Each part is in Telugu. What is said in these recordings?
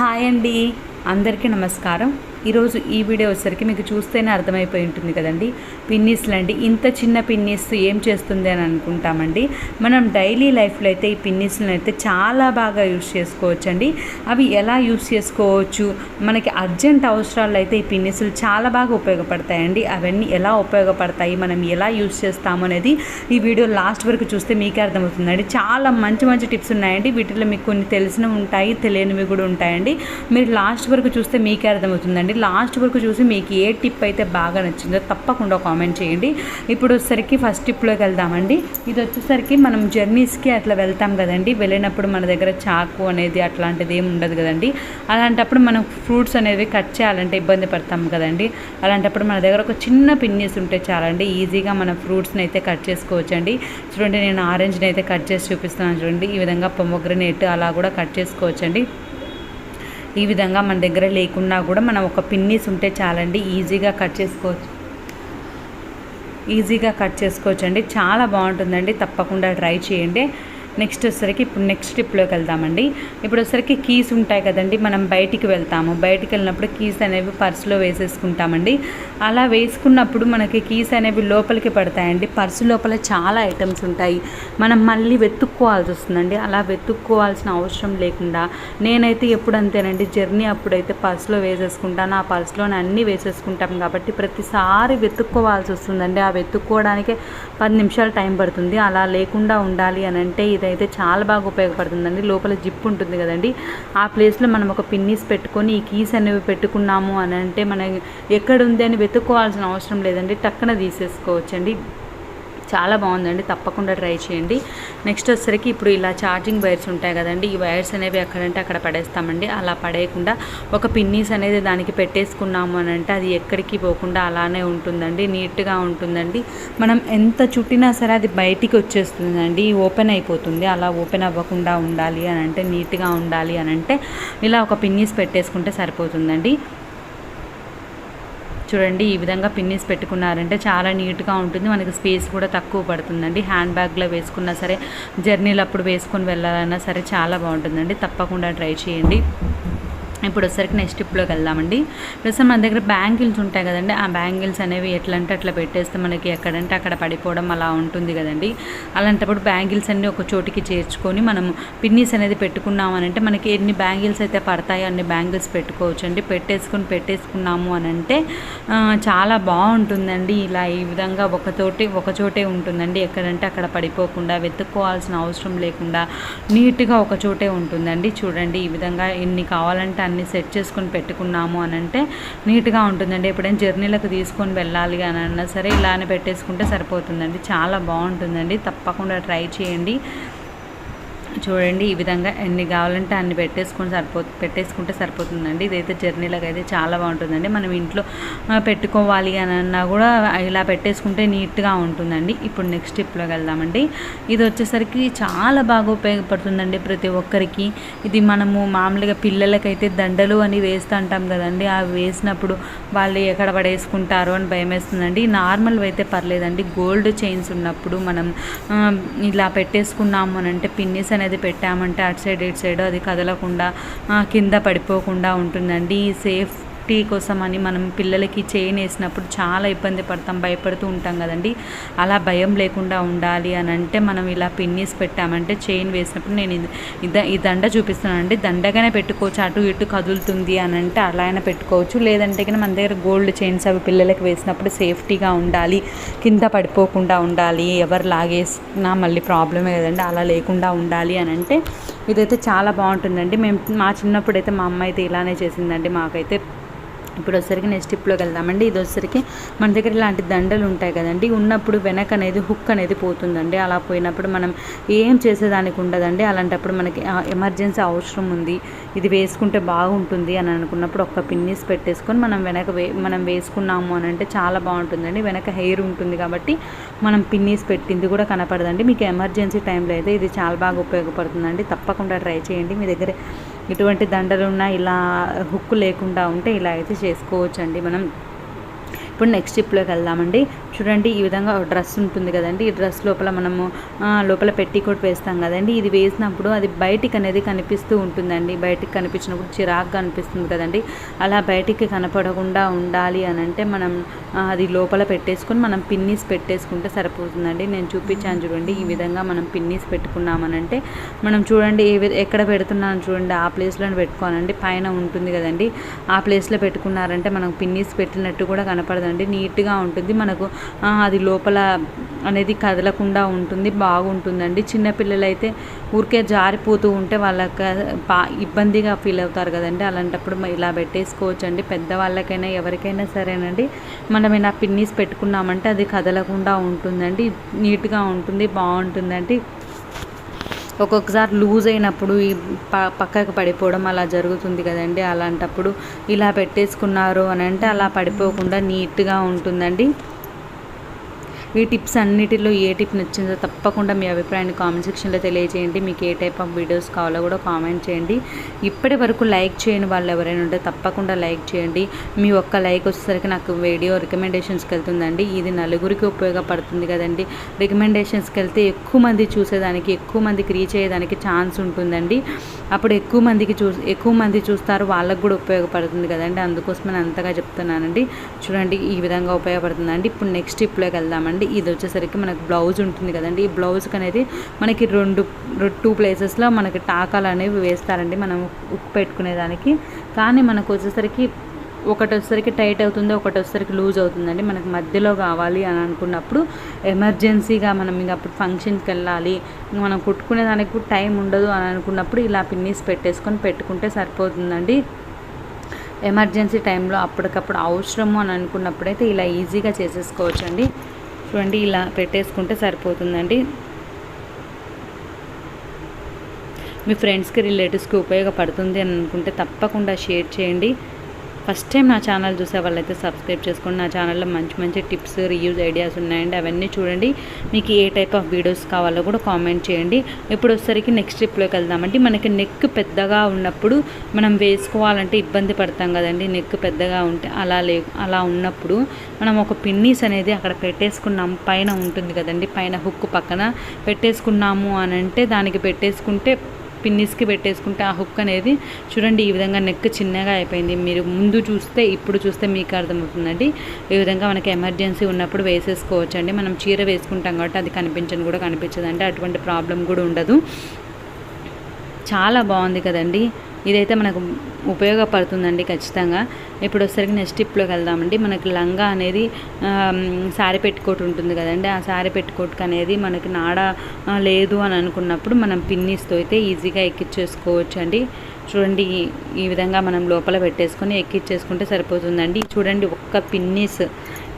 హాయ్ అండి, అందరికీ నమస్కారం. ఈరోజు ఈ వీడియో వచ్చేసరికి మీకు చూస్తేనే అర్థమైపోయి ఉంటుంది కదండి. పిన్నీస్లు అండి, ఇంత చిన్న పిన్నీస్ ఏం చేస్తుంది అని అనుకుంటామండి. మనం డైలీ లైఫ్లో అయితే ఈ పిన్నీస్లను అయితే చాలా బాగా యూస్ చేసుకోవచ్చండి. అవి ఎలా యూస్ చేసుకోవచ్చు, మనకి అర్జెంట్ అవసరాలు అయితే ఈ పిన్నీసులు చాలా బాగా ఉపయోగపడతాయండి. అవన్నీ ఎలా ఉపయోగపడతాయి, మనం ఎలా యూస్ చేస్తాము అనేది ఈ వీడియో లాస్ట్ వరకు చూస్తే మీకే అర్థమవుతుందండి. చాలా మంచి మంచి టిప్స్ ఉన్నాయండి. వీటిలో మీకు కొన్ని తెలిసినవి ఉంటాయి, తెలియనివి కూడా ఉంటాయండి. మీరు లాస్ట్ వరకు చూస్తే మీకే అర్థమవుతుందండి. లాస్ట్ వరకు చూసి మీకు ఏ టిప్ అయితే బాగా నచ్చిందో తప్పకుండా కామెంట్ చేయండి. ఇప్పుడు వచ్చేసరికి ఫస్ట్ టిప్లోకి వెళ్దామండి. ఇది వచ్చేసరికి మనం జర్నీస్కి అట్లా వెళ్తాం కదండి. వెళ్ళినప్పుడు మన దగ్గర చాకు అనేది అట్లాంటిది ఏమి ఉండదు కదండి. అలాంటప్పుడు మనం ఫ్రూట్స్ అనేవి కట్ చేయాలంటే ఇబ్బంది పడతాం కదండి. అలాంటప్పుడు మన దగ్గర ఒక చిన్న పిన్నీస్ ఉంటే చాలండి, ఈజీగా మన ఫ్రూట్స్ని అయితే కట్ చేసుకోవచ్చండి. చూడండి, నేను ఆరెంజ్ని అయితే కట్ చేసి చూపిస్తున్నాను చూడండి. ఈ విధంగా పొమోగ్రనేట్ అలా కూడా కట్ చేసుకోవచ్చండి. ఈ విధంగా మన దగ్గర లేకున్నా కూడా మనం ఒక పిన్నీస్ ఉంటే చాలండి, ఈజీగా కట్ చేసుకోవచ్చండి. చాలా బాగుంటుందండి, తప్పకుండా ట్రై చేయండి. నెక్స్ట్ వచ్చేసరికి ఇప్పుడు నెక్స్ట్ టిప్లోకి వెళ్దామండి. ఇప్పుడు వచ్చేసరికి కీస్ ఉంటాయి కదండి. మనం బయటికి వెళ్తాము, బయటికి వెళ్ళినప్పుడు కీస్ అనేవి పర్సులో వేసేసుకుంటామండి. అలా వేసుకున్నప్పుడు మనకి కీస్ అనేవి లోపలికి పడతాయండి. పర్సు లోపల చాలా ఐటమ్స్ ఉంటాయి, మనం మళ్ళీ వెతుక్కోవాల్సి వస్తుందండి. అలా వెతుక్కోవాల్సిన అవసరం లేకుండా నేనైతే ఎప్పుడు అంతేనండి, జర్నీ అప్పుడైతే పర్సులో వేసేసుకుంటాను. ఆ పర్సులోనే అన్నీ వేసేసుకుంటాం కాబట్టి ప్రతిసారి వెతుక్కోవాల్సి వస్తుందండి. ఆ వెతుక్కోవడానికే 10 నిమిషాలు టైం పడుతుంది. అలా లేకుండా ఉండాలి అని అంటే ఇదైతే చాలా బాగా ఉపయోగపడుతుందండి. లోపల జిప్ ఉంటుంది కదండి, ఆ ప్లేస్లో మనం ఒక పిన్నీస్ పెట్టుకొని ఈ కీస్ అనేవి పెట్టుకున్నాము అని అంటే మనం ఎక్కడుంది అని వెతుక్కోవాల్సిన అవసరం లేదండి, టక్కున తీసేసుకోవచ్చండి. చాలా బాగుందండి, తప్పకుండా ట్రై చేయండి. నెక్స్ట్ వచ్చేసరికి ఇప్పుడు ఇలా ఛార్జింగ్ వైర్స్ ఉంటాయి కదండి. ఈ వైర్స్ అనేవి ఎక్కడంటే అక్కడ పడేస్తామండి. అలా పడేయకుండా ఒక పిన్నీస్ అనేది దానికి పెట్టేసుకున్నాము అని అంటే అది ఎక్కడికి పోకుండా అలానే ఉంటుందండి, నీట్గా ఉంటుందండి. మనం ఎంత చుట్టినా సరే అది బయటికి వచ్చేస్తుందండి, ఓపెన్ అయిపోతుంది. అలా ఓపెన్ అవ్వకుండా ఉండాలి అని అంటే, నీట్గా ఉండాలి అని అంటే ఇలా ఒక పిన్నీస్ పెట్టేసుకుంటే సరిపోతుందండి. చూడండి, ఈ విధంగా పిన్నీస్ పెట్టుకున్నారంటే చాలా నీట్గా ఉంటుంది, మనకి స్పేస్ కూడా తక్కువ పడుతుందండి. హ్యాండ్ బ్యాగ్లో వేసుకున్నా సరే, జర్నీలు అప్పుడు వేసుకొని వెళ్ళాలన్నా సరే చాలా బాగుంటుందండి. తప్పకుండా ట్రై చేయండి. ఇప్పుడు వచ్చేసరికి నెక్స్ట్ టిప్లోకి వెళ్దామండి. ప్రస్తుతం మన దగ్గర బ్యాంగిల్స్ ఉంటాయి కదండి. ఆ బ్యాంగిల్స్ అనేవి ఎట్లా అంటే అట్లా పెట్టేస్తే మనకి ఎక్కడంటే అక్కడ పడిపోవడం అలా ఉంటుంది కదండి. అలాంటప్పుడు బ్యాంగిల్స్ అన్నీ ఒక చోటికి చేర్చుకొని మనం పిన్నీస్ అనేది పెట్టుకున్నామనంటే మనకి ఎన్ని బ్యాంగిల్స్ అయితే పడతాయో అన్ని బ్యాంగిల్స్ పెట్టుకోవచ్చు అండి. పెట్టేసుకున్నాము అని అంటే చాలా బాగుంటుందండి. ఇలా ఈ విధంగా ఒకచోటే ఉంటుందండి, ఎక్కడంటే అక్కడ పడిపోకుండా వెతుక్కోవాల్సిన అవసరం లేకుండా నీట్గా ఒకచోటే ఉంటుందండి. చూడండి, ఈ విధంగా ఎన్ని కావాలంటే అన్ని సెట్ చేసుకొని పెట్టుకున్నాము అని అంటే నీట్గా ఉంటుందండి. ఎప్పుడైనా జర్నీలకు తీసుకొని వెళ్ళాలి అని అన్నా సరే ఇలానే పెట్టేసుకుంటే సరిపోతుందండి. చాలా బాగుంటుందండి, తప్పకుండా ట్రై చేయండి. చూడండి, ఈ విధంగా ఎన్ని కావాలంటే అన్ని పెట్టేసుకుంటే సరిపోతుందండి. ఇదైతే జర్నీలకు అయితే చాలా బాగుంటుందండి. మనం ఇంట్లో పెట్టుకోవాలి అని అన్నా కూడా ఇలా పెట్టేసుకుంటే నీట్గా ఉంటుందండి. ఇప్పుడు నెక్స్ట్ టిప్లోకి వెళ్దామండి. ఇది వచ్చేసరికి చాలా బాగా ఉపయోగపడుతుందండి ప్రతి ఒక్కరికి. ఇది మనము మామూలుగా పిల్లలకైతే దండలు అని వేస్తూ ఉంటాం కదండి. అవి వేసినప్పుడు వాళ్ళు ఎక్కడ పడేసుకుంటారో అని భయం వేస్తుందండి. నార్మల్ అయితే పర్లేదండి, గోల్డ్ చైన్స్ ఉన్నప్పుడు మనం ఇలా పెట్టేసుకున్నాము అని అంటే పిన్నీస్ అనేది పెట్టామంటే అటు సైడ్ ఇటు సైడ్ అది కదలకుండా కింద పడిపోకుండా ఉంటుందండి. సేఫ్టీ కోసం అని మనం పిల్లలకి చైన్ వేసినప్పుడు చాలా ఇబ్బంది పడతాం, భయపడుతూ ఉంటాం కదండి. అలా భయం లేకుండా ఉండాలి అని అంటే మనం ఇలా పిన్నీస్ పెట్టామంటే చైన్ వేసినప్పుడు నేను ఈ దండ చూపిస్తున్నానండి. దండగానే పెట్టుకోవచ్చు, అటు ఇటు కదులుతుంది అని అంటే అలా అయినా పెట్టుకోవచ్చు. లేదంటే కానీ మన దగ్గర గోల్డ్ చైన్స్ అవి పిల్లలకి వేసినప్పుడు సేఫ్టీగా ఉండాలి, కింద పడిపోకుండా ఉండాలి, ఎవరు లాగేసినా మళ్ళీ ప్రాబ్లమే కదండి. అలా లేకుండా ఉండాలి అని అంటే ఇదైతే చాలా బాగుంటుందండి. మా చిన్నప్పుడు అయితే మా అమ్మ అయితే ఇలానే చేసిందండి మాకైతే. ఇప్పుడు వచ్చేసరికి నెక్స్ట్ టిప్లోకి వెళ్దామండి. ఇది వచ్చేసరికి మన దగ్గర ఇలాంటి దండలు ఉంటాయి కదండి, ఉన్నప్పుడు వెనక అనేది హుక్ అనేది పోతుందండి. అలా పోయినప్పుడు మనం ఏం చేసేదానికి ఉండదండి. అలాంటప్పుడు మనకి ఎమర్జెన్సీ అవసరం ఉంది, ఇది వేసుకుంటే బాగుంటుంది అని అనుకున్నప్పుడు ఒక్క పిన్నీస్ పెట్టేసుకొని మనం వేసుకున్నాము అని అంటే చాలా బాగుంటుందండి. వెనక హెయిర్ ఉంటుంది కాబట్టి మనం పిన్నీస్ పెట్టింది కూడా కనపడదండి. మీకు ఎమర్జెన్సీ టైంలో అయితే ఇది చాలా బాగా ఉపయోగపడుతుందండి. తప్పకుండా ట్రై చేయండి. మీ దగ్గర ఇటువంటి దండలు ఉన్న ఇలా హుక్ లేకుండా ఉంటే ఇలా అయితే చేసుకోవచ్చండి. మనం ఇప్పుడు నెక్స్ట్ టిప్లోకి వెళ్దామండి. చూడండి, ఈ విధంగా డ్రెస్ ఉంటుంది కదండి, ఈ డ్రెస్ లోపల మనము లోపల పెట్టికోట్ వేస్తాం కదండి. ఇది వేసినప్పుడు అది బయటికి అనేది కనిపిస్తూ ఉంటుందండి. బయటికి కనిపించినప్పుడు చిరాకుగా అనిపిస్తుంది కదండి. అలా బయటికి కనపడకుండా ఉండాలి అని అంటే మనం అది లోపల పెట్టేసుకొని మనం పిన్నీస్ పెట్టేసుకుంటే సరిపోతుందండి. నేను చూపించాను చూడండి, ఈ విధంగా మనం పిన్నీస్ పెట్టుకున్నామనంటే మనం చూడండి ఎక్కడ పెడుతున్నాను చూడండి, ఆ ప్లేస్లో పెట్టుకోనండి. పైన ఉంటుంది కదండి, ఆ ప్లేస్లో పెట్టుకున్నారంటే మనకు పిన్నీస్ పెట్టినట్టు కూడా కనపడదండి. నీట్గా ఉంటుంది, మనకు అది లోపల అనేది కదలకుండా ఉంటుంది, బాగుంటుందండి. చిన్నపిల్లలు అయితే ఊరికే జారిపోతూ ఉంటే వాళ్ళకి ఇబ్బందిగా ఫీల్ అవుతారు కదండి. అలాంటప్పుడు ఇలా పెట్టేసుకోవచ్చు అండి. పెద్దవాళ్ళకైనా ఎవరికైనా సరేనండి, మనం ఇలా పిన్నీస్ పెట్టుకున్నామంటే అది కదలకుండా ఉంటుందండి, నీట్గా ఉంటుంది, బాగుంటుందండి. ఒక్కొక్కసారి లూజ్ అయినప్పుడు ఈ పక్కకు పడిపోవడం అలా జరుగుతుంది కదండి. అలాంటప్పుడు ఇలా పెట్టేసుకున్నారు అని అంటే అలా పడిపోకుండా నీట్గా ఉంటుందండి. ఈ టిప్స్ అన్నిటిలో ఏ టిప్ నచ్చిందో తప్పకుండా మీ అభిప్రాయాన్ని కామెంట్ సెక్షన్లో తెలియజేయండి. మీకు ఏ టైప్ ఆఫ్ వీడియోస్ కావాలో కూడా కామెంట్ చేయండి. ఇప్పటి వరకు లైక్ చేయని వాళ్ళు ఎవరైనా ఉంటే తప్పకుండా లైక్ చేయండి. మీ ఒక్క లైక్ వచ్చేసరికి నాకు వీడియో రికమెండేషన్స్కి వెళ్తుందండి. ఇది నలుగురికి ఉపయోగపడుతుంది కదండి. రికమెండేషన్స్కి వెళ్తే ఎక్కువ మంది చూసేదానికి, ఎక్కువ మందికి రీచ్ అయ్యేదానికి ఛాన్స్ ఉంటుందండి. అప్పుడు ఎక్కువ మంది చూస్తారు, వాళ్ళకు కూడా ఉపయోగపడుతుంది కదండి. అందుకోసం నేను అంతగా చెప్తున్నానండి. చూడండి, ఈ విధంగా ఉపయోగపడుతుందండి. ఇప్పుడు నెక్స్ట్ టిప్లోకి వెళ్దామండి. ఇది వచ్చేసరికి మనకు బ్లౌజ్ ఉంటుంది కదండి. ఈ బ్లౌజ్కి అనేది మనకి టూ ప్లేసెస్లో మనకి టాకాలు అనేవి వేస్తారండి మనం ఉక్కు పెట్టుకునేదానికి. కానీ మనకు వచ్చేసరికి ఒకటి వచ్చేసరికి టైట్ అవుతుంది, ఒకటి వచ్చేసరికి లూజ్ అవుతుందండి. మనకు మధ్యలో కావాలి అని అనుకున్నప్పుడు ఎమర్జెన్సీగా మనం ఇంకా అప్పుడు ఫంక్షన్కి వెళ్ళాలి, మనం కుట్టుకునేదానికి కూడా టైం ఉండదు అని అనుకున్నప్పుడు ఇలా పిన్నీస్ పెట్టుకుంటే సరిపోతుందండి. ఎమర్జెన్సీ టైంలో అప్పటికప్పుడు అవసరము అని అనుకున్నప్పుడైతే ఇలా ఈజీగా చేసేసుకోవచ్చండి. చూడండి, ఇలా పెట్టేసుకుంటే సరిపోతుందండి. మీ ఫ్రెండ్స్కి, రిలేటివ్స్కి ఉపయోగపడుతుంది అని అనుకుంటే తప్పకుండా షేర్ చేయండి. ఫస్ట్ టైం నా ఛానల్ చూసే వాళ్ళైతే సబ్స్క్రైబ్ చేసుకోండి. నా ఛానల్లో మంచి మంచి టిప్స్, రివ్యూస్, ఐడియాస్ ఉన్నాయండి. అవన్నీ చూడండి. మీకు ఏ టైప్ ఆఫ్ వీడియోస్ కావాలో కూడా కామెంట్ చేయండి. ఇప్పుడు వచ్చేసరికి నెక్స్ట్ టిప్లోకి వెళ్దామంటే మనకి నెక్ పెద్దగా ఉన్నప్పుడు మనం వేసుకోవాలంటే ఇబ్బంది పడతాం కదండి. నెక్ పెద్దగా ఉంటే అలా ఉన్నప్పుడు మనం ఒక పిన్నీస్ అనేది అక్కడ పెట్టేసుకున్నాము, పైన ఉంటుంది కదండి, పైన హుక్ పక్కన పెట్టేసుకున్నాము అని అంటే దానికి పెట్టేసుకుంటే పిన్నీస్కి పెట్టేసుకుంటే ఆ హుక్ అనేది చూడండి ఈ విధంగా నెక్ చిన్నగా అయిపోయింది. మీరు ముందు చూస్తే ఇప్పుడు చూస్తే మీకు అర్థమవుతుందండి. ఈ విధంగా మనకి ఎమర్జెన్సీ ఉన్నప్పుడు వేసేసుకోవచ్చు అండి. మనం చీర వేసుకుంటాం కాబట్టి అది కనిపించని కూడా కనిపించదండి, అటువంటి ప్రాబ్లం కూడా ఉండదు. చాలా బాగుంది కదండి. ఇదైతే మనకు ఉపయోగపడుతుందండి ఖచ్చితంగా. ఇప్పుడు వచ్చేసరికి నెక్స్ట్ టిప్లోకి వెళ్దామండి. మనకి లంగా అనేది శారీ పెట్టుకోట్ ఉంటుంది కదండి. ఆ శారీ పెట్టుకోట్కి అనేది మనకి నాడ లేదు అని అనుకున్నప్పుడు మనం పిన్నీస్తో అయితే ఈజీగా ఎక్కించేసుకోవచ్చు అండి. చూడండి, ఈ విధంగా మనం లోపల పెట్టేసుకొని ఎక్కించేసుకుంటే సరిపోతుందండి. చూడండి, ఒక్క పిన్నీస్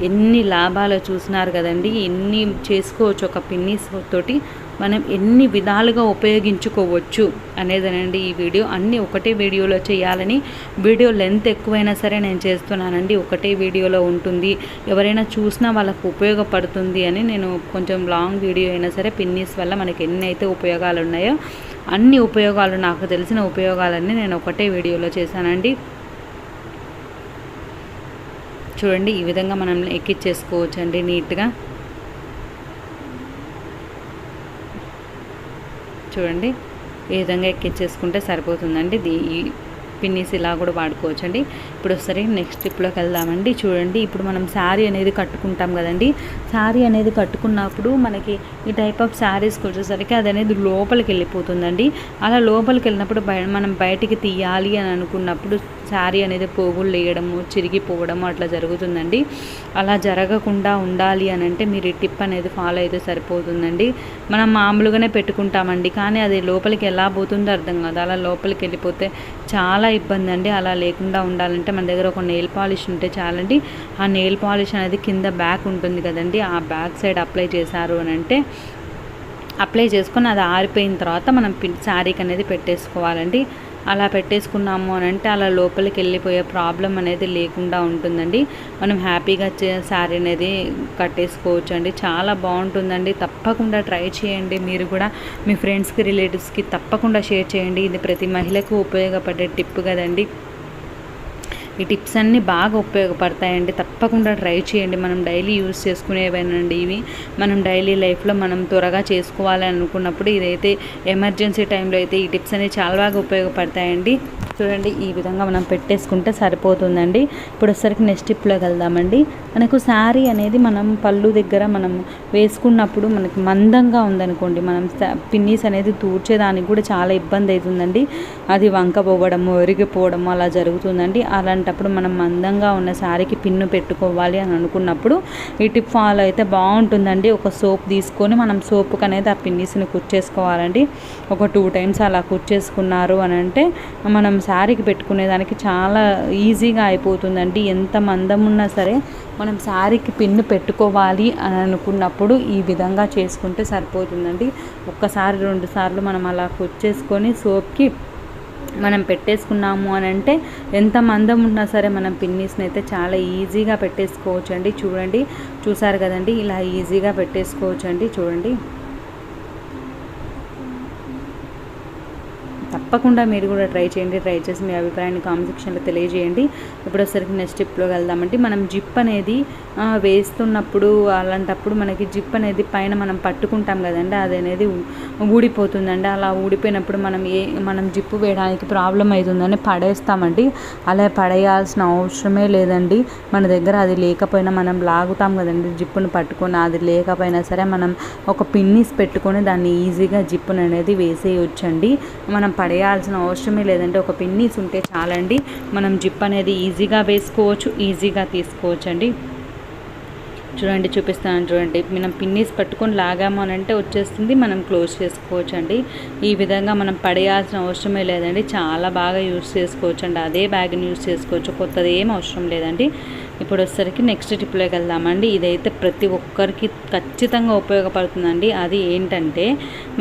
ఎన్ని లాభాలు చూసినారు కదండి. ఎన్ని చేసుకోవచ్చు ఒక పిన్నీస్ తోటి, మనం ఎన్ని విధాలుగా ఉపయోగించుకోవచ్చు అనేదనండి ఈ వీడియో. అన్నీ ఒకటే వీడియోలో చేయాలని, వీడియో లెంత్ ఎక్కువైనా సరే నేను చేస్తున్నానండి. ఒకటే వీడియోలో ఉంటుంది, ఎవరైనా చూసినా వాళ్ళకు ఉపయోగపడుతుంది అని నేను కొంచెం లాంగ్ వీడియో అయినా సరే పిన్నీస్ వల్ల మనకి ఎన్ని అయితే ఉపయోగాలు ఉన్నాయో అన్ని ఉపయోగాలు, నాకు తెలిసిన ఉపయోగాలన్నీ నేను ఒకటే వీడియోలో చేశానండి. చూడండి, ఈ విధంగా మనం ఎక్కించేసుకోవచ్చు అండి నీట్గా. చూడండి, ఈ విధంగా ఎక్కించేసుకుంటే సరిపోతుందండి. ఈ పిన్నీస్ ఇలా కూడా వాడుకోవచ్చు అండి. ఇప్పుడు ఒకసారి నెక్స్ట్ టిప్లోకి వెళ్దామండి. చూడండి, ఇప్పుడు మనం శారీ అనేది కట్టుకుంటాం కదండి. శారీ అనేది కట్టుకున్నప్పుడు మనకి ఈ టైప్ ఆఫ్ శారీస్కి వచ్చేసరికి అది అనేది లోపలికి వెళ్ళిపోతుందండి. అలా లోపలికి వెళ్ళినప్పుడు మనం బయటికి తీయాలి అని అనుకున్నప్పుడు శారీ అనేది పోగులు లేయడము, చిరిగిపోవడము అట్లా జరుగుతుందండి. అలా జరగకుండా ఉండాలి అని అంటే మీరు ఈ టిప్ అనేది ఫాలో అయితే సరిపోతుందండి. మనం మామూలుగానే పెట్టుకుంటామండి, కానీ అది లోపలికి ఎలా పోతుందో అర్థం కాదు. అలా లోపలికి వెళ్ళిపోతే చాలా ఇబ్బంది అండి. అలా లేకుండా ఉండాలంటే మన దగ్గర ఒక నెయిల్ పాలిష్ ఉంటే చాలండి. ఆ నెయిల్ పాలిష్ అనేది కింద బ్యాక్ ఉంటుంది కదండి, ఆ బ్యాక్ సైడ్ అప్లై చేశారు అని అంటే అప్లై చేసుకొని అది ఆరిపోయిన తర్వాత మనం శారీకి అనేది పెట్టేసుకోవాలండి. అలా పెట్టేసుకున్నాము అని అంటే అలా లోపలికి వెళ్ళిపోయే ప్రాబ్లం అనేది లేకుండా ఉంటుందండి. మనం హ్యాపీగా శారీ అనేది కట్టేసుకోవచ్చు అండి. చాలా బాగుంటుందండి. తప్పకుండా ట్రై చేయండి. మీరు కూడా మీ ఫ్రెండ్స్కి, రిలేటివ్స్కి తప్పకుండా షేర్ చేయండి. ఇది ప్రతి మహిళకు ఉపయోగపడే టిప్ కదండి. ఈ టిప్స్ అన్నీ బాగా ఉపయోగపడతాయండి. తప్పకుండా ట్రై చేయండి. మనం డైలీ యూస్ చేసుకునేవేనండి ఇవి. మనం డైలీ లైఫ్లో మనం త్వరగా చేసుకోవాలి అనుకున్నప్పుడు ఇదైతే ఎమర్జెన్సీ టైంలో అయితే ఈ టిప్స్ అనేవి చాలా బాగా ఉపయోగపడతాయండి. చూడండి ఈ విధంగా మనం పెట్టేసుకుంటే సరిపోతుందండి. ఇప్పుడు వచ్చరికి నెక్స్ట్ టిప్లోకి వెళ్దామండి. మనకు శారీ అనేది మనం పళ్ళు దగ్గర మనం వేసుకున్నప్పుడు మనకి మందంగా ఉందనుకోండి, మనం పిన్నీస్ అనేది తూర్చేదానికి కూడా చాలా ఇబ్బంది అవుతుందండి. అది వంకపోవడము, ఒరిగిపోవడము అలా జరుగుతుందండి. అలాంటప్పుడు మనం మందంగా ఉన్న శారీకి పిన్ను పెట్టుకోవాలి అని అనుకున్నప్పుడు ఈ టిప్ ఫాలో అయితే బాగుంటుందండి. ఒక సోప్ తీసుకొని మనం సోపుకి అనేది ఆ పిన్నీస్ని కుచ్చేసుకోవాలండి. ఒక 2 టైమ్స్ అలా కుచ్చేసుకున్నారు అని అంటే మనం శారీకి పెట్టుకునేదానికి చాలా ఈజీగా అయిపోతుందండి. ఎంత మందం ఉన్నా సరే మనం శారీకి పిన్ను పెట్టుకోవాలి అని అనుకున్నప్పుడు ఈ విధంగా చేసుకుంటే సరిపోతుందండి. ఒక్కసారి 2 సార్లు మనం అలా కుచ్చేసుకొని సోప్కి మనం పెట్టేసుకున్నాము అని అంటే ఎంత మందం ఉన్నా సరే మనం పిన్నీస్ని అయితే చాలా ఈజీగా పెట్టేసుకోవచ్చు అండి. చూడండి, చూసారు కదండి, ఇలా ఈజీగా పెట్టేసుకోవచ్చు అండి. చూడండి, తప్పకుండా మీరు కూడా ట్రై చేయండి. ట్రై చేసి మీ అభిప్రాయాన్ని కామెంట్ సెక్షన్లో తెలియజేయండి. ఇప్పుడు వచ్చరికి నెక్స్ట్ టిప్లోకి వెళ్దామండి. మనం జిప్ అనేది వేస్తున్నప్పుడు అలాంటప్పుడు మనకి జిప్ అనేది పైన మనం పట్టుకుంటాం కదండి, అది అనేది ఊడిపోతుందండి. అలా ఊడిపోయినప్పుడు మనం జిప్పు వేయడానికి ప్రాబ్లం అవుతుందని పడేస్తామండి. అలా పడేయాల్సిన అవసరమే లేదండి. మన దగ్గర అది లేకపోయినా మనం లాగుతాం కదండి జిప్పును పట్టుకొని, అది లేకపోయినా సరే మనం ఒక పిన్నీస్ పెట్టుకొని దాన్ని ఈజీగా జిప్పును అనేది వేసేయొచ్చండి. మనం పడేయాల్సిన అవసరమే లేదండి. ఒక పిన్నీస్ ఉంటే చాలండి, మనం జిప్ అనేది ఈజీగా వేసుకోవచ్చు, ఈజీగా తీసుకోవచ్చు అండి. చూడండి, చూపిస్తాను చూడండి. మనం పిన్నీస్ పట్టుకొని లాగాము అని అంటే వచ్చేస్తుంది, మనం క్లోజ్ చేసుకోవచ్చు అండి. ఈ విధంగా మనం పడేయాల్సిన అవసరమే లేదండి. చాలా బాగా యూస్ చేసుకోవచ్చు అండి. అదే బ్యాగ్ని యూస్ చేసుకోవచ్చు, కొత్తది ఏం అవసరం లేదండి. ఇప్పుడు వచ్చేసరికి నెక్స్ట్ టిప్లోకి వెళ్దామండి. ఇదైతే ప్రతి ఒక్కరికి ఖచ్చితంగా ఉపయోగపడుతుందండి. అది ఏంటంటే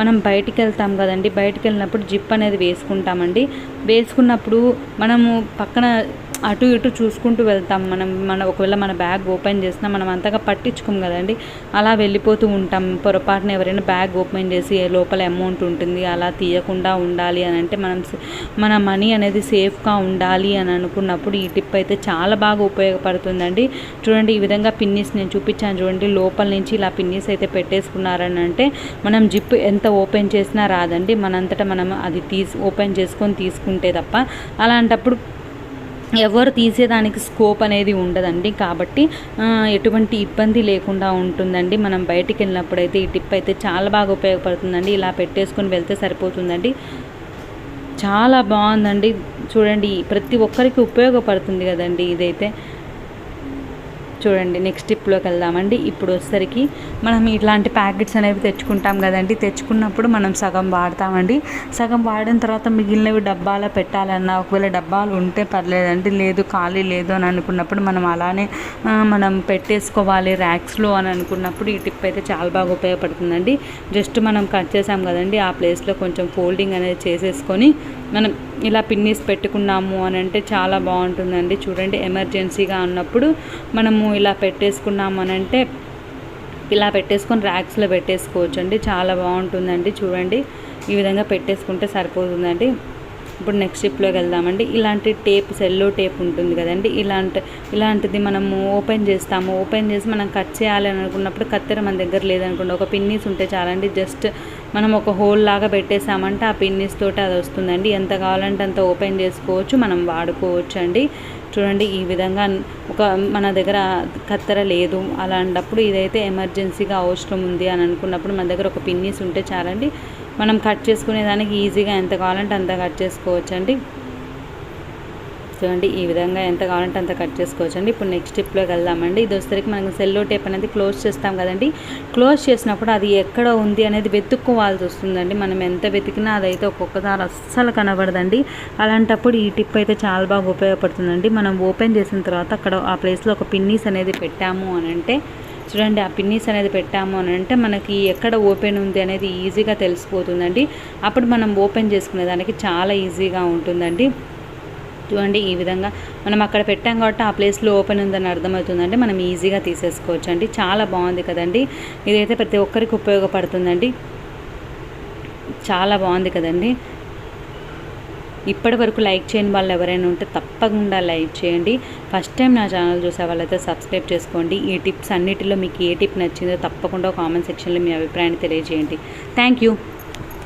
మనం బయటికి వెళ్తాం కదండి, బయటికి వెళ్ళినప్పుడు జిప్ అనేది వేసుకుంటామండి. వేసుకున్నప్పుడు మనము పక్కన అటు ఇటు చూసుకుంటూ వెళ్తాం. ఒకవేళ మన బ్యాగ్ ఓపెన్ చేసినా మనం అంతగా పట్టించుకోం కదండి, అలా వెళ్ళిపోతూ ఉంటాం. పొరపాటున ఎవరైనా బ్యాగ్ ఓపెన్ చేసి లోపల అమౌంట్ ఉంటుంది, అలా తీయకుండా ఉండాలి అని అంటే మన మనీ అనేది సేఫ్గా ఉండాలి అని అనుకున్నప్పుడు ఈ టిప్ అయితే చాలా బాగా ఉపయోగపడుతుందండి. చూడండి, ఈ విధంగా పిన్నీస్ నేను చూపించాను చూడండి, లోపల నుంచి ఇలా పిన్నీస్ అయితే పెట్టేసుకున్నారని అంటే మనం జిప్ ఎంత ఓపెన్ చేసినా రాదండి. మనంతటా మనం అది ఓపెన్ చేసుకొని తీసుకుంటే తప్ప, అలాంటప్పుడు ఎవరు తీసేదానికి స్కోప్ అనేది ఉండదండి. కాబట్టి ఎటువంటి ఇబ్బంది లేకుండా ఉంటుందండి. మనం బయటికి వెళ్ళినప్పుడు అయితే ఈ టిప్ అయితే చాలా బాగా ఉపయోగపడుతుందండి. ఇలా పెట్టేసుకొని వెళ్తే సరిపోతుందండి. చాలా బాగుందండి. చూడండి, ప్రతి ఒక్కరికి ఉపయోగపడుతుంది కదండి ఇదైతే. చూడండి, నెక్స్ట్ టిప్లోకి వెళ్దామండి. ఇప్పుడు వచ్చేసరికి మనం ఇట్లాంటి ప్యాకెట్స్ అనేవి తెచ్చుకుంటాం కదండి, తెచ్చుకున్నప్పుడు మనం సగం వాడతామండి. సగం వాడిన తర్వాత మిగిలినవి డబ్బాలో పెట్టాలన్నా, ఒకవేళ డబ్బాలు ఉంటే పర్లేదండి, లేదు ఖాళీ లేదు అని అనుకున్నప్పుడు మనం అలానే మనం పెట్టేసుకోవాలి ర్యాక్స్లో అని అనుకున్నప్పుడు ఈ టిప్ అయితే చాలా బాగా ఉపయోగపడుతుందండి. జస్ట్ మనం కట్ చేసాం కదండి, ఆ ప్లేస్లో కొంచెం ఫోల్డింగ్ అనేది చేసేసుకొని మనం ఇలా పిన్నీస్ పెట్టుకున్నాము అని అంటే చాలా బాగుంటుందండి. చూడండి, ఎమర్జెన్సీగా ఉన్నప్పుడు మనము ఇలా పెట్టేసుకున్నాము అని అంటే ఇలా పెట్టేసుకొని ర్యాక్స్లో పెట్టేసుకోవచ్చు అండి. చాలా బాగుంటుందండి. చూడండి, ఈ విధంగా పెట్టేసుకుంటే సరిపోతుందండి. ఇప్పుడు నెక్స్ట్ టిప్లోకి వెళ్దామండి. ఇలాంటి టేప్, సెల్లో టేప్ ఉంటుంది కదండి, ఇలాంటిది మనము ఓపెన్ చేస్తాము. ఓపెన్ చేసి మనం కట్ చేయాలి అని అనుకున్నప్పుడు కత్తెర మన దగ్గర లేదనుకోండి, ఒక పిన్నీస్ ఉంటే చాలండి. జస్ట్ మనం ఒక హోల్ లాగా పెట్టేసామంటే ఆ పిన్నీస్ తోటి అది వస్తుందండి. ఎంత కావాలంటే అంత ఓపెన్ చేసుకోవచ్చు, మనం వాడుకోవచ్చు అండి. చూడండి, ఈ విధంగా మన దగ్గర కత్తెర లేదు అలాంటప్పుడు ఇదైతే ఎమర్జెన్సీగా అవసరం ఉంది అని అనుకున్నప్పుడు మన దగ్గర ఒక పిన్నీస్ ఉంటే చాలండి, మనం కట్ చేసుకునేదానికి ఈజీగా ఎంత కావాలంటే అంత కట్ చేసుకోవచ్చండి. చూడండి, ఈ విధంగా ఎంత కావాలంటే అంత కట్ చేసుకోవచ్చండి. ఇప్పుడు నెక్స్ట్ టిప్లోకి వెళ్దామండి. ఇది వచ్చేసరికి మనకు సెల్లో టేప్ అనేది క్లోజ్ చేస్తాం కదండి, క్లోజ్ చేసినప్పుడు అది ఎక్కడ ఉంది అనేది వెతుక్కోవాల్సి వస్తుందండి. మనం ఎంత వెతికినా అదైతే ఒక్కొక్కసారి అస్సలు కనబడదండి. అలాంటప్పుడు ఈ టిప్ అయితే చాలా బాగా ఉపయోగపడుతుందండి. మనం ఓపెన్ చేసిన తర్వాత అక్కడ ఆ ప్లేస్లో ఒక పిన్నీస్ అనేది పెట్టాము అని అంటే, చూడండి, ఆ పిన్నీస్ అనేది పెట్టాము అని అంటే మనకి ఎక్కడ ఓపెన్ ఉంది అనేది ఈజీగా తెలిసిపోతుందండి. అప్పుడు మనం ఓపెన్ చేసుకునేదానికి చాలా ఈజీగా ఉంటుందండి. చూడండి, ఈ విధంగా మనం అక్కడ పెట్టాం కాబట్టి ఆ ప్లేస్లో ఓపెన్ ఉందని అర్థమవుతుందండి, మనం ఈజీగా తీసేసుకోవచ్చు అండి. చాలా బాగుంది కదండి, ఇదైతే ప్రతి ఒక్కరికి ఉపయోగపడుతుందండి. చాలా బాగుంది కదండి. ఇప్పటి వరకు లైక్ చేయని వాళ్ళు ఎవరైనా ఉంటే తప్పకుండా లైక్ చేయండి. ఫస్ట్ టైం నా ఛానల్ చూసే వాళ్ళైతే సబ్స్క్రైబ్ చేసుకోండి. ఈ టిప్స్ అన్నిటిలో మీకు ఏ టిప్ నచ్చిందో తప్పకుండా కామెంట్ సెక్షన్లో మీ అభిప్రాయాన్ని తెలియజేయండి. Thank you.